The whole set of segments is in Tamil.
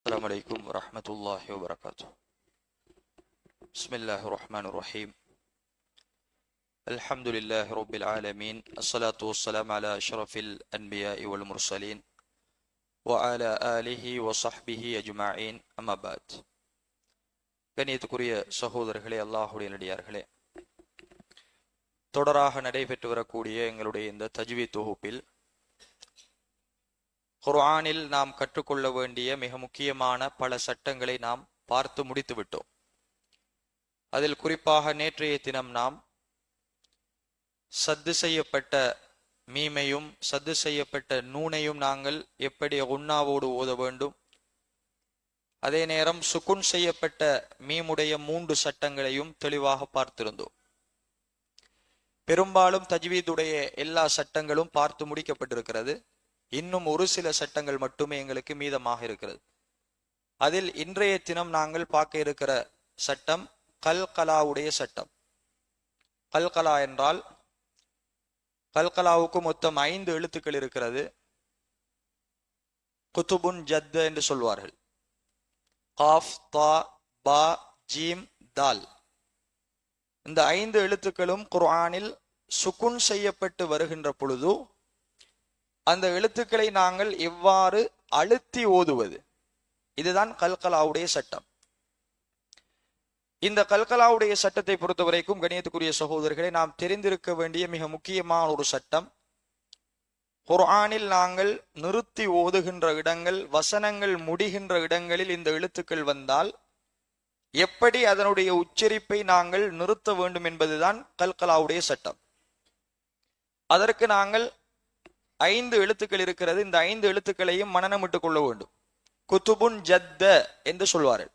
السلام عليكم ورحمة الله وبركاته. بسم الله الرحمن الرحيم. الحمد لله رب العالمين. الصلاة والسلام على أشرف الأنبياء والمرسلين وعلى آله وصحبه أجمعين. أما بعد. கண்ணியத்துக்குரிய சகோதரர்களே, அல்லாஹுடைய நடிகார்களே, தொடராக நடைபெற்று வரக்கூடிய எங்களுடைய இந்த தஜ்வீத் தொகுப்பில் குர்ஆனில் நாம் கற்றுக்கொள்ள வேண்டிய மிக முக்கியமான பல சட்டங்களை நாம் பார்த்து முடித்து விட்டோம். அதில் குறிப்பாக நேற்றைய தினம் நாம் சத்து செய்யப்பட்ட மீமையும் சத்து செய்யப்பட்ட நூனையும் நாங்கள் எப்படி உண்ணாவோடு ஓத வேண்டும், அதே நேரம் சுக்குன் செய்யப்பட்ட மீமுடைய 3 சட்டங்களையும் தெளிவாக பார்த்திருந்தோம். பெரும்பாலும் தஜ்வீதுடைய எல்லா சட்டங்களும் பார்த்து முடிக்கப்பட்டிருக்கிறது. இன்னும் ஒரு சில சட்டங்கள் மட்டுமே எங்களுக்கு மீதமாக இருக்கிறது. அதில் இன்றைய தினம் நாங்கள் பார்க்க இருக்கிற சட்டம் கல்கலாவுடைய சட்டம். கல்கலா என்றால், கல்கலாவுக்கு மொத்தம் 5 எழுத்துக்கள் இருக்கிறது. குத்துபுன் ஜத் என்று சொல்வார்கள். காஃப், தா, பா, ஜீம், தால். இந்த 5 எழுத்துக்களும் குர்ஆனில் சுக்குன் செய்யப்பட்டு வருகின்ற பொழுது அந்த எழுத்துக்களை நாங்கள் எவ்வாறு அழுத்தி ஓதுவது, இதுதான் கல்கலாவுடைய சட்டம். இந்த கல்கலாவுடைய சட்டத்தை பொறுத்தவரைக்கும் கணியத்துக்குரிய சகோதரர்களை, நாம் தெரிந்திருக்க வேண்டிய மிக முக்கியமான ஒரு சட்டம், குர்ஆனில் நாங்கள் நிறுத்தி ஓதுகின்ற இடங்கள், வசனங்கள் முடிகின்ற இடங்களில் இந்த எழுத்துக்கள் வந்தால் எப்படி அதனுடைய உச்சரிப்பை நாங்கள் நிறுத்த வேண்டும் என்பதுதான் கல்கலாவுடைய சட்டம். அதற்கு நாங்கள் 5 எழுத்துக்கள் இருக்கிறது. இந்த 5 எழுத்துக்களையும் மனனமிட்டுக் கொள்ள வேண்டும். குத்துபுன் ஜத்த என்று சொல்வார்கள்.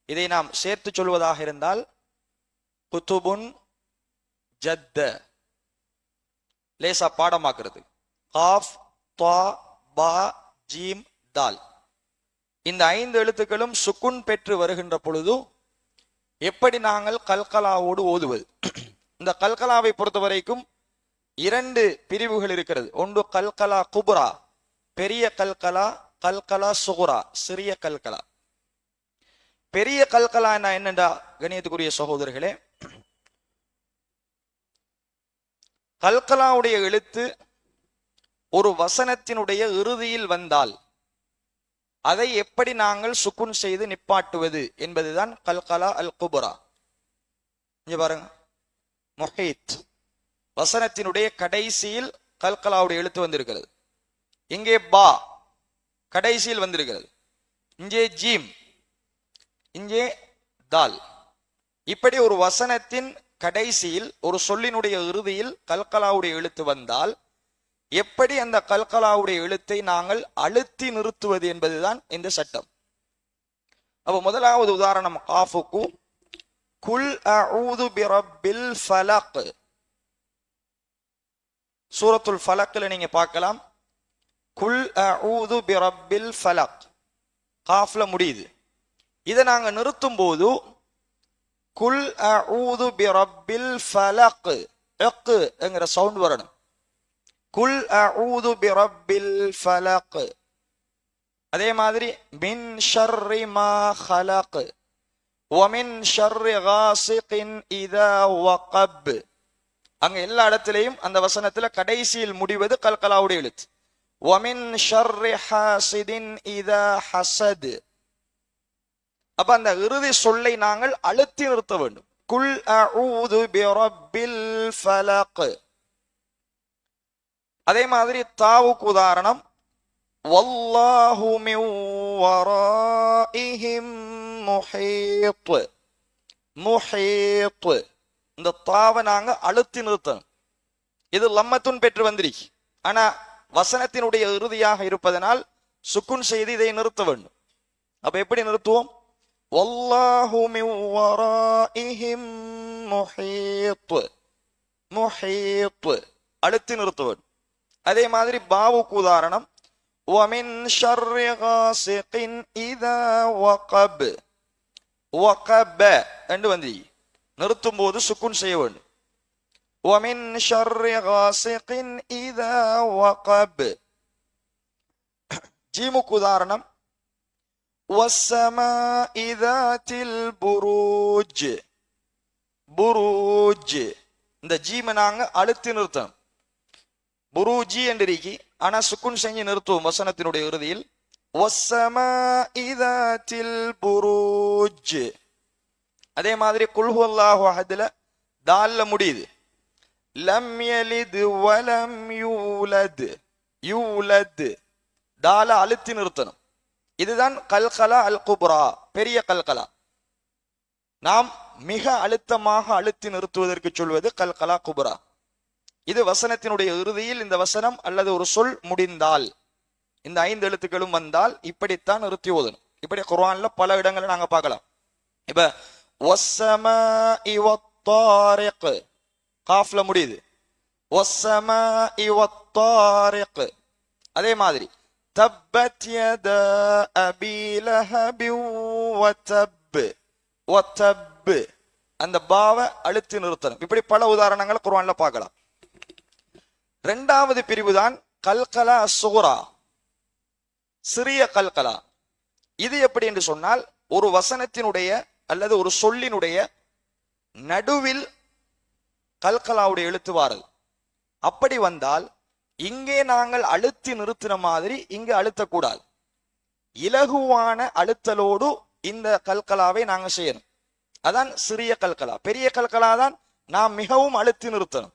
இதை நாம் சேர்த்து சொல்வதாக இருந்தால் குத்துபுன் ஜத்த, லேசா பாடமாக்குறது. காஃப், தா, பா, ஜீம், தால். இந்த 5 எழுத்துக்களும் சுக்குன் பெற்று வருகின்ற பொழுது எப்படி நாங்கள் கல்கலாவோடு ஓதுவது. இந்த கல்கலாவை பொறுத்த வரைக்கும் 2 பிரிவுகள் இருக்கிறது. ஒன்று கல்கலா குப்ரா, பெரிய கல்கலா, கல்கலா சுகுரா, சிறிய கல்கலா. பெரிய கல்கலா என்னண்டா கணியத்துக்குரிய சகோதரர்களே, கல்கலாவுடைய எழுத்து ஒரு வசனத்தினுடைய இறுதியில் வந்தால் அதை எப்படி நாங்கள் சுக்குன் செய்து நிப்பாட்டுவது என்பதுதான் கல்கலா அல் குப்ரா. இங்க பாருங்க, முஹீத் வசனத்தினுடைய கடைசியில் கல்கலாவுடைய எழுத்து வந்திருக்கிறது. இங்கே பா கடைசியில் வந்திருக்கிறது. இங்கே ஜீம், இங்கே தால். இப்படி ஒரு வசனத்தின் கடைசியில், ஒரு சொல்லினுடைய இறுதியில் கல்கலாவுடைய எழுத்து வந்தால் எப்படி அந்த கல்கலாவுடைய எழுத்தை நாங்கள் அழுத்தி நிறுத்துவது என்பதுதான் இந்த சட்டம். அப்ப முதலாவது உதாரணம் காஃபுக்கு, குல் அஊது பிரப்பில் ஃபலக். சூரத்துல் ஃபலக்ல நீங்க பார்க்கலாம், குல் அஊது பிரப்பில் ஃபலக், காஃப்ல முடியுது. இதை நாங்க நிறுத்தும் போது குல் அஊது பிரப்பில் ஃபலக் என்கிற சவுண்ட் வரணும். குல் அஊது பிரப்பில் ஃபலக். அதே மாதிரி மின் ஷர்ரி மா ஹலக் வமின் ஷர்ரி காசிகின் இதா வகப். அங்க எல்லா இடத்திலையும் அந்த வசனத்துல கடைசியில் முடிவது கல்கலாவுடைய எழுத்து. வமின் ஷர்ரி ஹாசிதின் இதா ஹஸத். அப்ப அந்த இறுதி சொல்லை நாங்கள் அழுத்தி நிறுத்த வேண்டும். குல் அஊது பிரப்பில் ஃபலக். அதே மாதிரி தாவுக்கு உதாரணம், வல்லாஹு மின் வராஇஹிம் முஹீத். முஹீத், இந்த தாவை நாங்க அழுத்தி நிறுத்தணும். இது லம்மத்துன் பெற்று வந்திருக்கு. ஆனா வசனத்தினுடைய இறுதியாக இருப்பதனால் சுக்குன் செய்து இதை நிறுத்த வேண்டும். அப்ப எப்படி நிறுத்துவோம்? வல்லாஹு மின் வராஇஹிம் முஹீத். முஹீத் அழுத்தி நிறுத்த வேண்டும். அதே மாதிரி பாவுக்கு உதாரணம், வமின் ஷர்ரி காசிகின் இதா வகப். வகப என்று வந்து நிறுத்தும் போது சுக்குன் செய்ய வேண்டும். وَمِنْ شَرِّ غَاسِقٍ إِذَا وَقَبَ. ஜீமுக்கு உதாரணம், வஸ்ஸமாஇ ذاتில் புரூஜ். புரூஜ் இந்த ஜீமை நாங்க அழுத்தி நிறுத்தணும். புரூஜி என்று இருக்கி, ஆனா சுக்குன் செஞ்சு நிறுத்துவோம் வசனத்தினுடைய இறுதியில். வஸ்ஸமாஇ ذاتில் புரூஜ். அதே மாதிரி குல் ஹுவல்லாஹு அஹத்ல தால்ல முடியுது. லம் யலித் வலம் யூலத். யூலத் தால அழுத்தி நிறுத்தணும். இதுதான் கல்கலா அல் குப்ரா, பெரிய கல்கலா. நாம் மிக அழுத்தமாக அழுத்தி நிறுத்துவதற்கு சொல்வது கல்கலா குப்ரா. இது வசனத்தினுடைய இறுதியில் இந்த வசனம் அல்லது ஒரு சொல் முடிந்தால், இந்த 5 எழுத்துக்களும் வந்தால் இப்படித்தான் நிறுத்தி ஓதணும். இப்படி குர்ஆன்ல பல இடங்களை நாங்க பார்க்கலாம். இப்ப வஸ்ஸமாஇ வத்தாரிக் காஃப்ல முடியுது. வஸ்ஸமாஇ வத்தாரிக். அதே மாதிரி தப்பத் யதா அபீ லஹபி வதப். வதப் அந்த பாவை அழுத்தி நிறுத்தணும். இப்படி பல உதாரணங்களை குர்ஆன்ல பார்க்கலாம். 2வது பிரிவுதான் கல்கலா சுகுரா, சிறிய கல்கலா. இது எப்படி என்று சொன்னால், ஒரு வசனத்தினுடைய அல்லது ஒரு சொல்லினுடைய நடுவில் கல்கலாவுடைய எழுத்து வாரது. அப்படி வந்தால் இங்கே நாங்கள் அழுத்தி நிறுத்தின மாதிரி இங்கு அழுத்தக்கூடாது. இலகுவான அழுத்தலோடு இந்த கல்கலாவை நாங்க செய்யணும். அதான் சிறிய கல்கலா. பெரிய கல்கலா தான் நாம் மிகவும் அழுத்தி நிறுத்தணும்.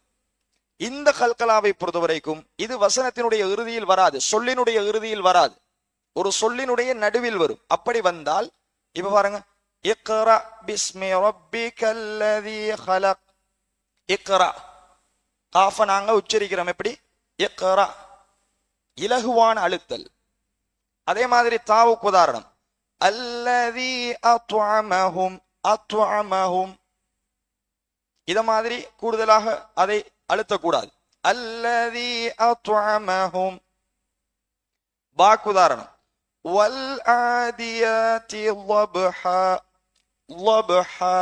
இந்த கல்கலாவை பொறுத்தவரைக்கும் இது வசனத்தினுடைய இறுதியில் வராது, சொல்லினுடைய இறுதியில் வராது, ஒரு சொல்லினுடைய நடுவில் வரும். அப்படி வந்தால் இப்ப பாருங்க, இக்ரா பிஸ்மி ரப்பிக்கல்லதீ ஹலக். இக்ரா காஃப நாங்க உச்சரிக்கிறோம் எப்படி? இக்ரா, இலகுவான அழுத்தல். அதே மாதிரி தாவுக்கு உதாரணம் அல்லதீ அத்அமஹும். அத்அமஹும் இத மாதிரி கூடுதலாக அதை அழுத்தக்கூடாது. அல்லதீ அத்அமஹும். பாக்கு உதாரணம் வல் ஆதியாதி ضبحا. ضبحا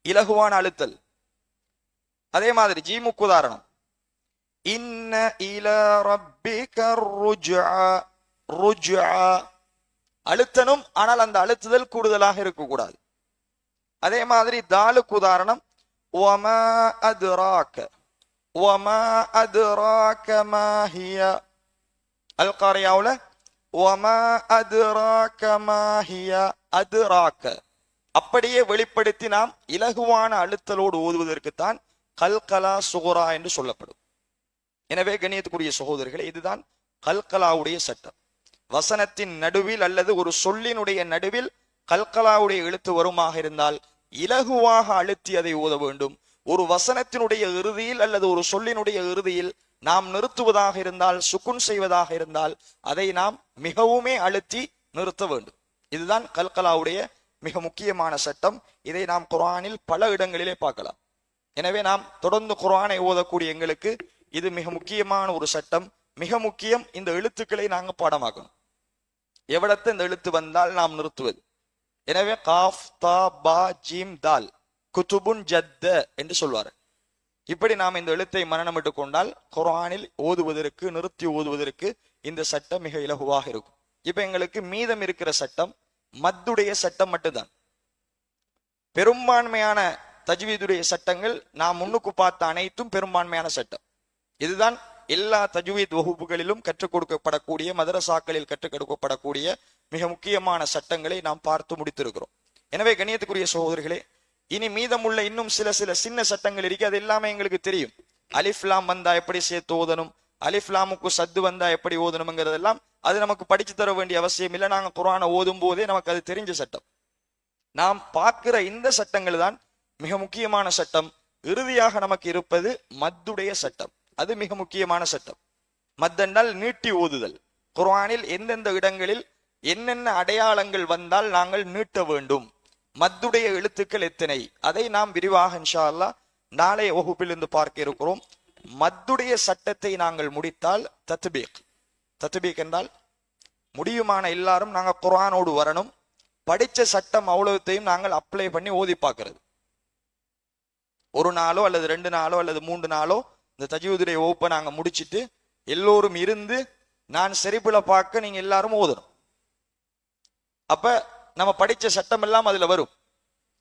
இலகுவான அழுத்தல். அதே மாதிரி ஜீமுக்கு உதாரணம் இன்ன இலா ரப்பிக ருஜ்ஆ. ருஜ்ஆ அழுத்தனும், ஆனால் அந்த அழுத்துதல் கூடுதலாக இருக்கக்கூடாது. அதே மாதிரி தாலுக்கு உதாரணம் வமா அத்ராக. வமா அத்ராக மா ஹிய. அல் காரியாவுல வமா அத்ராக மா ஹிய. அத்ராக அப்படியே வெளிப்படுத்தி நாம் இலகுவான அழுத்தலோடு ஓதுவதற்குத்தான் கல்கலா சுகுரா என்று சொல்லப்படும். எனவே கண்ணியத்துக்குரிய சகோதரர்களே, இதுதான் கல்கலாவுடைய சட்டம். வசனத்தின் நடுவில் அல்லது ஒரு சொல்லினுடைய நடுவில் கல்கலாவுடைய எழுத்து வருமாக இருந்தால் இலகுவாக அழுத்தி அதை ஓத வேண்டும். ஒரு வசனத்தினுடைய இறுதியில் அல்லது ஒரு சொல்லினுடைய இறுதியில் நாம் நிறுத்துவதாக இருந்தால், சுக்குன் செய்வதாக இருந்தால், அதை நாம் மிகவுமே அழுத்தி நிறுத்த வேண்டும். இதுதான் கல்கலாவுடைய மிக முக்கியமான சட்டம். இதை நாம் குர்ஆனில் பல இடங்களிலே பார்க்கலாம். எனவே நாம் தொடர்ந்து குர்ஆனை ஓதக்கூடிய எங்களுக்கு இது மிக முக்கியமான ஒரு சட்டம். மிக முக்கியம், இந்த எழுத்துக்களை நாங்க பாடமாக்கணும். எவ்வளத்து இந்த எழுத்து வந்தால் நாம் நிறுத்துவது. எனவே காஃப் தா பா ஜீம் தால் குதுபுன் ஜத்த என்று சொல்வார். இப்படி நாம் இந்த எழுத்தை மனனமிட்டு கொண்டால் குர்ஆனில் ஓதுவதற்கு, நிறுத்தி ஓதுவதற்கு இந்த சட்டம் மிக இலகுவாக இருக்கும். இப்ப எங்களுக்கு மீதம் இருக்கிற சட்டம் மத்துடைய சட்டம் மட்டும்தான். பெரும்பான்மையான தஜ்வீதுடைய சட்டங்கள் நாம் முன்னுக்கு பார்த்த அனைத்தும் பெரும்பான்மையான சட்டம். இதுதான் எல்லா தஜ்வீத் வகுப்புகளிலும் கற்றுக் கொடுக்கப்படக்கூடிய, மதரசாக்களில் கற்றுக் கொடுக்கப்படக்கூடிய மிக முக்கியமான சட்டங்களை நாம் பார்த்து முடித்திருக்கிறோம். எனவே கண்ணியத்துக்குரிய சகோதரர்களே, இனி மீதமுள்ள இன்னும் சில சின்ன சட்டங்கள் இருக்கு. அது எல்லாமே எங்களுக்கு தெரியும். அலிஃப்லாம் வந்தா எப்படி சேர்த்து ஓதணும், அலிஃப்லாமுக்கு சத்து வந்தா எப்படி ஓதணுங்கிறதெல்லாம் அது நமக்கு படிச்சு தர வேண்டிய அவசியம் இல்லை. நாங்க குர்ஆனை ஓதும் போதே நமக்கு அது தெரிஞ்ச சட்டம். நாம் பார்க்கிற இந்த சட்டங்கள் தான் மிக முக்கியமான சட்டம். இறுதியாக நமக்கு இருப்பது மத்துடைய சட்டம். அது மிக முக்கியமான சட்டம். மத்தென்றால் நீட்டி ஓதுதல். குர்ஆனில் எந்தெந்த இடங்களில் என்னென்ன அடையாளங்கள் வந்தால் நாங்கள் நீட்ட வேண்டும், மத்துடைய எழுத்துக்கள் எத்தனை, அதை நாம் விரிவாக இன்ஷா அல்லாஹ் நாளைய வகுப்பில் இருந்து பார்க்க இருக்கிறோம். மத்துடைய சட்டத்தை நாங்கள் முடித்தால் தத்பீக். தத்பீக் என்றால் முடியுமான எல்லாரும் நாங்க குர்ஆனோடு வரணும். படிச்ச சட்டம் அவ்வளவுத்தையும் நாங்கள் அப்ளை பண்ணி ஓதி பார்க்கிறது. ஒரு நாளோ அல்லது 2 நாளோ அல்லது 3 நாளோ இந்த தஜ்வீதுடைய வகுப்பை நாங்க முடிச்சிட்டு எல்லோரும் இருந்து நான் செரிப்புல பார்க்க நீங்க எல்லாரும் ஓதணும். அப்ப நம்ம படிச்ச சட்டம் எல்லாம் அதுல வரும்.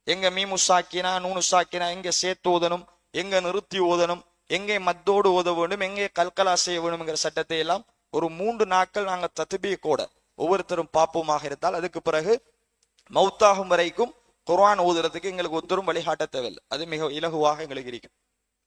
எங்க மீமு சாக்கினா நூனு சாக்கினா எங்க சேர்த்து ஓதணும், எங்க நிறுத்தி ஓதணும், எங்கே மத்தோடு ஓத வேண்டும், எங்கே கல்கலா செய்ய வேணும்ங்கிற சட்டத்தை எல்லாம் ஒரு 3 நாட்கள் நாங்க தத்பீகோட ஒவ்வொருத்தரும் பார்ப்போமாக இருந்தால், அதுக்கு பிறகு மௌத்தாகும் வரைக்கும் குர்ஆன் ஓதுறதுக்கு எங்களுக்கு ஒருத்தரும் வழிகாட்ட தேவையில்லை. அது மிக இலகுவாக எங்களுக்கு இருக்கும்.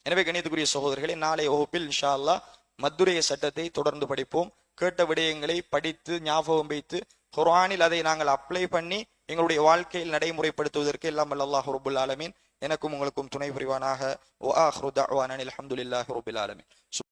எனவே கணியத்துக்குரிய சகோதரர்களே, நாளைய வகுப்பில் இன்ஷா அல்லாஹ் மத்துடைய சட்டத்தை தொடர்ந்து படிப்போம். கேட்ட விடயங்களை படித்து ஞாபகம் வைத்து குர்ஆனில் அதை நாங்கள் அப்ளை பண்ணி எங்களுடைய வாழ்க்கையில் நடைமுறைப்படுத்துவதற்கு எல்லாம் வல்ல அல்லாஹ் ரப்புல் ஆலமீன் எனக்கும் உங்களுக்கும் துணை புரிவானாக. வ ஆகிரு தஅவானா அல்ஹம்துலில்லாஹி ரப்பில் ஆலமீன்.